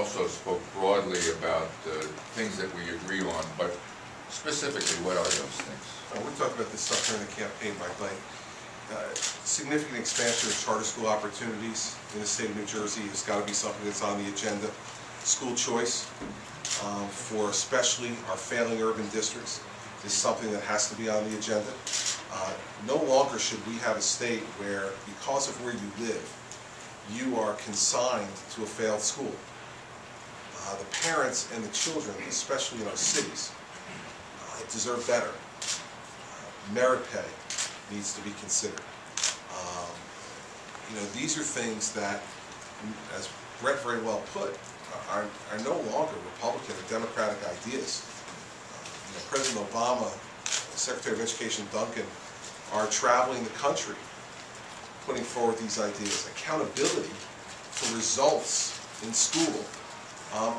also spoke broadly about things that we agree on, but specifically, what are those things? We talked about this stuff during the campaign, Mike. Significant expansion of charter school opportunities in the state of New Jersey has got to be something that's on the agenda. School choice for especially our failing urban districts is something that has to be on the agenda. No longer should we have a state where, because of where you live, you are consigned to a failed school. The parents and the children, especially in our cities, deserve better. Merit pay needs to be considered. These are things that, as Bret very well put, are no longer Republican or Democratic ideas. President Obama, Secretary of Education Duncan are traveling the country putting forward these ideas. Accountability for results in school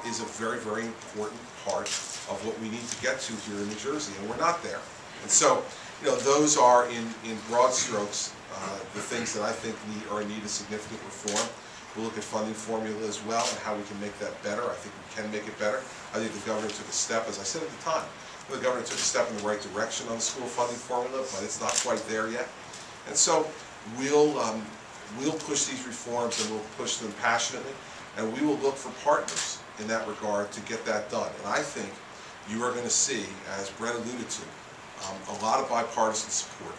is a very, very important part of what we need to get to here in New Jersey, and we're not there. And so, those are in broad strokes the things that I think are in need of significant reform. We'll look at funding formula as well and how we can make that better. I think we can make it better. I think the governor took a step, as I said at the time, the governor took a step in the right direction on the school funding formula, but it's not quite there yet. And so we'll push these reforms, and we'll push them passionately, and we will look for partners in that regard to get that done. And I think you are going to see, as Bret alluded to, a lot of bipartisan support.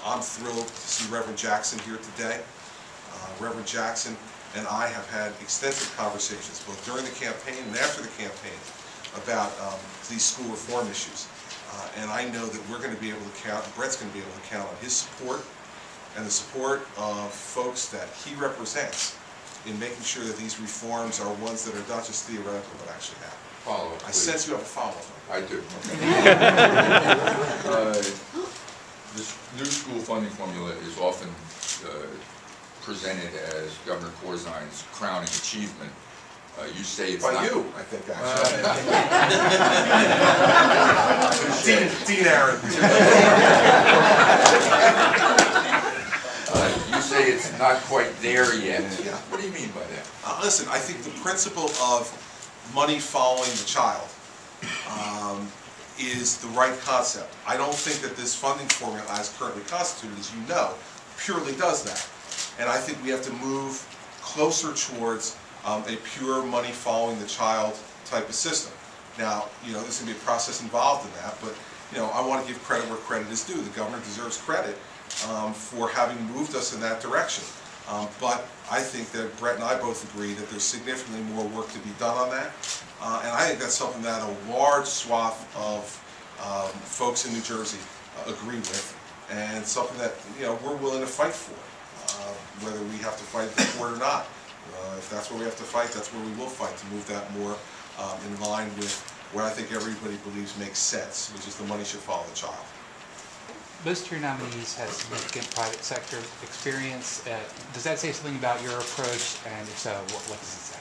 I'm thrilled to see Reverend Jackson here today. Reverend Jackson and I have had extensive conversations, both during the campaign and after the campaign, about these school reform issues. And I know that we're going to be able to count, and Bret's going to be able to count on his support and the support of folks that he represents in making sure that these reforms are ones that are not just theoretical but actually happen. Follow-up, I sense you have a follow-up. I do. This new school funding formula is often presented as Governor Corzine's crowning achievement. You say it's by not... you, I think, actually. Dean Aaron. You say it's not quite there yet. Yeah. What do you mean by that? Listen, I think the principle of money following the child is the right concept. I don't think that this funding formula, as currently constituted, as you know, purely does that. And I think we have to move closer towards a pure money following the child type of system. Now, there's going to be a process involved in that, but I want to give credit where credit is due. The governor deserves credit for having moved us in that direction. But I think that Bret and I both agree that there's significantly more work to be done on that. And I think that's something that a large swath of folks in New Jersey agree with, and something that we're willing to fight for, whether we have to fight for it or not. If that's where we have to fight, that's where we will fight to move that more in line with what I think everybody believes makes sense, which is the money should follow the child. Most of your nominees have significant private sector experience. Does that say something about your approach, and if so, what does it say?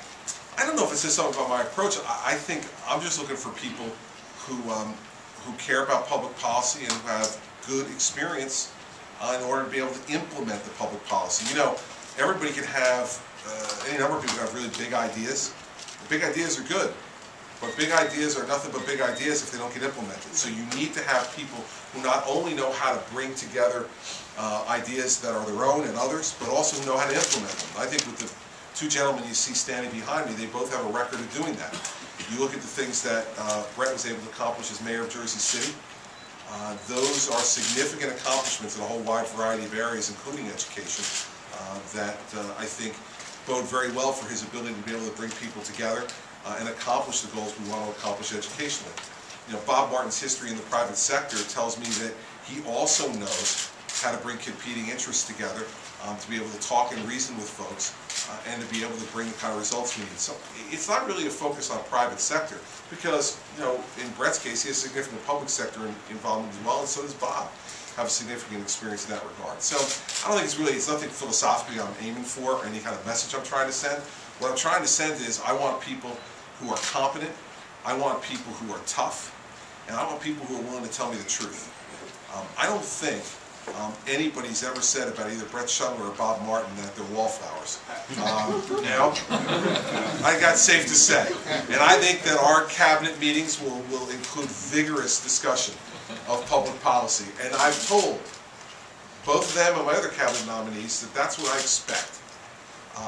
I don't know if it says something about my approach. I think I'm just looking for people who care about public policy and who have good experience in order to be able to implement the public policy. Everybody can have, any number of people have really big ideas. Big ideas are good, but big ideas are nothing but big ideas if they don't get implemented. So you need to have people who not only know how to bring together ideas that are their own and others, but also know how to implement them. I think with the two gentlemen you see standing behind me, they both have a record of doing that. You look at the things that Bret was able to accomplish as mayor of Jersey City. Those are significant accomplishments in a whole wide variety of areas, including education, that I think bode very well for his ability to be able to bring people together and accomplish the goals we want to accomplish educationally. Bob Martin's history in the private sector tells me that he also knows how to bring competing interests together, to be able to talk and reason with folks, and to be able to bring the kind of results we need. So it's not really a focus on private sector, because in Bret's case, he has significant public sector involvement as well, and so does Bob have significant experience in that regard. So I don't think it's nothing philosophically I'm aiming for, or any kind of message I'm trying to send. What I'm trying to send is I want people who are competent, I want people who are tough, and I want people who are willing to tell me the truth. I don't think anybody's ever said about either Bret Schundler or Bob Martin that they're wallflowers. I think that's safe to say. And I think that our cabinet meetings will include vigorous discussion of public policy. And I've told both of them and my other cabinet nominees that that's what I expect.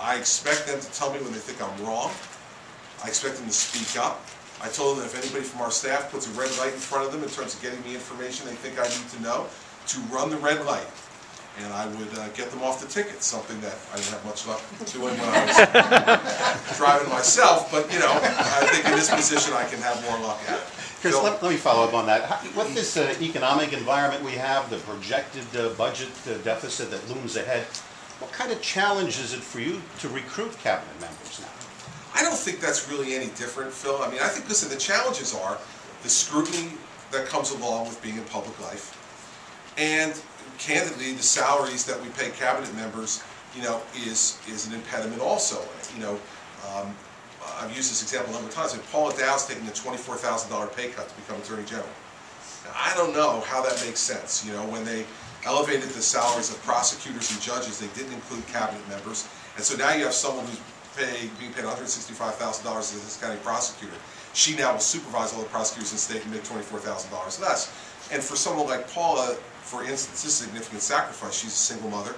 I expect them to tell me when they think I'm wrong. I expect them to speak up. I told them if anybody from our staff puts a red light in front of them in terms of getting me information they think I need to know, to run the red light. And I would get them off the ticket, something that I didn't have much luck doing when I was driving myself. But, you know, I think in this position I can have more luck at it. Chris, let me follow up on that. What this economic environment we have, the projected budget deficit that looms ahead, what kind of challenge is it for you to recruit cabinet members now? I don't think that's really any different, Phil. I mean, I think, listen, the challenges are the scrutiny that comes along with being in public life, and candidly, the salaries that we pay cabinet members, you know, is an impediment also. You know, I've used this example a number of times. Paula Dow's taking a $24,000 pay cut to become Attorney General. Now, I don't know how that makes sense. You know, when they elevated the salaries of prosecutors and judges, they didn't include cabinet members, and so now you have someone who's being paid $165,000 as this county prosecutor. She now will supervise all the prosecutors in the state and make $24,000 less. And for someone like Paula, for instance, this is a significant sacrifice. She's a single mother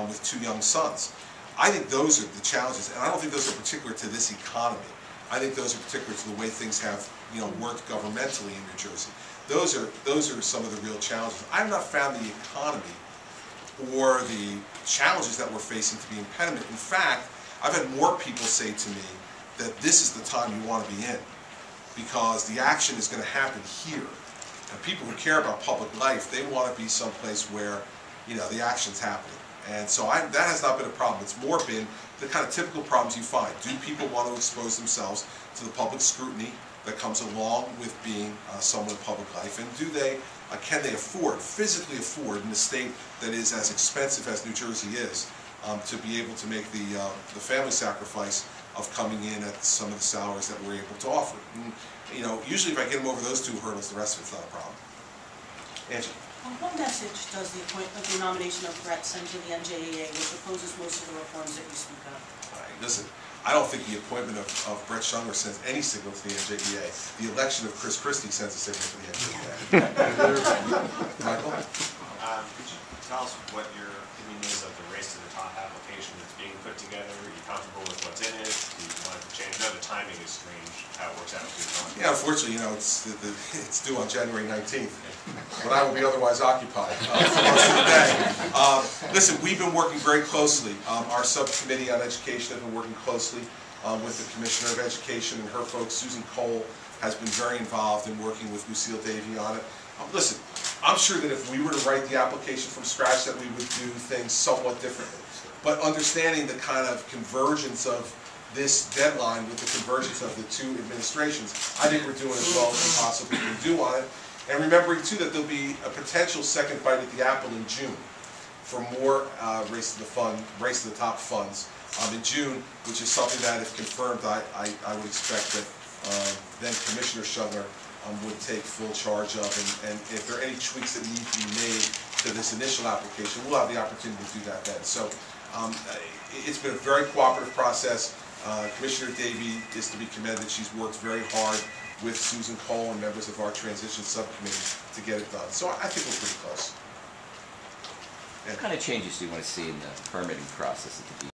with 2 young sons. I think those are the challenges, and I don't think those are particular to this economy. I think those are particular to the way things have, you know, worked governmentally in New Jersey. Those are some of the real challenges. I've not found the economy or the challenges that we're facing to be impediment. In fact, I've had more people say to me that this is the time you want to be in, because the action is going to happen here. And people who care about public life, they want to be someplace where, you know, the action's happening. And so that has not been a problem. It's more been the kind of typical problems you find. Do people want to expose themselves to the public scrutiny that comes along with being someone in public life? And do they, can they afford, physically afford, in a state that is as expensive as New Jersey is, to be able to make the family sacrifice of coming in at some of the salaries that we're able to offer. And, you know, usually if I get them over those 2 hurdles, the rest of it's not a problem. Angie? What message does the appointment, the nomination of Bret send to the NJEA, which opposes most of the reforms that you speak of? Listen, I don't think the appointment of Bret Schundler sends any signal to the NJEA. The election of Chris Christie sends a signal to the NJEA. Michael? Could you tell us what your opinion is of the Race to the Top application that's being put together? Are you comfortable with what's in it? Do you want it to change? I know the timing is strange, how it works out with your Yeah, unfortunately, you know, it's due on January 19th, when I will be otherwise occupied for most of the day. Listen, we've been working very closely. Our subcommittee on education has been working closely with the Commissioner of Education and her folks. Susan Cole has been very involved in working with Lucille Davey on it. Listen, I'm sure that if we were to write the application from scratch that we would do things somewhat differently. But understanding the kind of convergence of this deadline with the convergence of the 2 administrations, I think we're doing as well as we possibly can do on it. And remembering too that there'll be a potential second bite at the apple in June for more Race to the Top funds in June, which is something that, if confirmed, I would expect that then Commissioner Schundler would take full charge of, and if there are any tweaks that need to be made to this initial application, we'll have the opportunity to do that then. So it's been a very cooperative process. Commissioner Davey is to be commended. She's worked very hard with Susan Cole and members of our transition subcommittee to get it done. So I think we're pretty close. What kind of changes do you want to see in the permitting process at the